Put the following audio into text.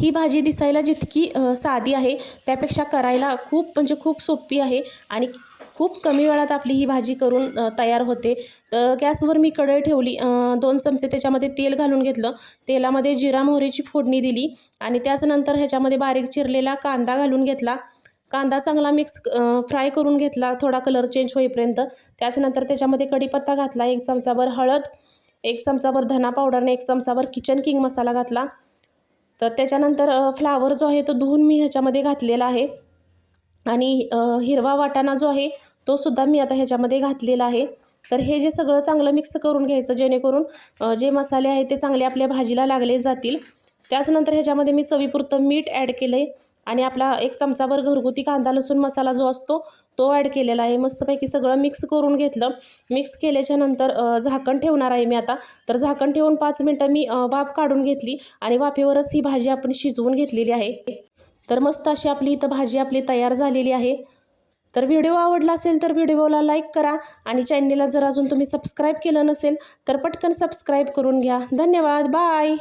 ही भाजी दिसायला जितकी साधी आहे त्यापेक्षा करायला खूप म्हणजे खूप सोपी आहे आणि खूप कमी वेळात आपली ही भाजी करून तयार होते। तर गॅसवर मी कढई ठेवली, 2 चमचे त्याच्यामध्ये तेल घालून घेतलं। तेलामध्ये जिरा मोहरीची फोडणी दिली आणि त्याचनंतर ह्याच्यामध्ये बारीक चिरलेला कांदा घालून घेतला। कांदा चांगला फ्राय करून घेतला थोडा कलर चेंज होईपर्यंत। त्याचनंतर त्याच्यामध्ये कढीपत्ता घातला, 1 चमचाभर हळद, 1 चमचाभर धना पावडर आणि 1 चमचाभर किचन किंग मसाला घातला। तर त्याच्यानंतर फ्लावर जो आहे तो धुवून मी ह्याच्यामध्ये घातलेला आहे आणि हिरवा वाटाणा जो आहे तो सुद्धा मी आता ह्याच्यामध्ये घातलेला आहे। तर हे जे सगळं चांगलं मिक्स करून घ्यायचं जेणेकरून जे मसाले आहेत ते चांगले आपल्या भाजीला लागले जातील। त्याचनंतर ह्याच्यामध्ये मी चवीपुरतं मीठ ॲड केलं आहे आणि आपला 1 चमचाभर घरगुती कांदा लसूण मसाला जो असतो तो ॲड केलेला आहे। मस्तपैकी सगळं मिक्स करून घेतलं। मिक्स केल्याच्यानंतर झाकण ठेवणार आहे मी आता। तर झाकण ठेवून 5 मिनटं मी वाफ काढून घेतली आणि वाफेवरच ही भाजी आपण शिजवून घेतलेली आहे। तर मस्त अशी आपली इथं भाजी आपली तयार झालेली आहे। तर व्हिडिओ आवडला असेल तर व्हिडिओला लाईक करा आणि चॅनलला जर अजून तुम्ही सबस्क्राईब केलं नसेल तर पटकन सबस्क्राईब करून घ्या। धन्यवाद, बाय।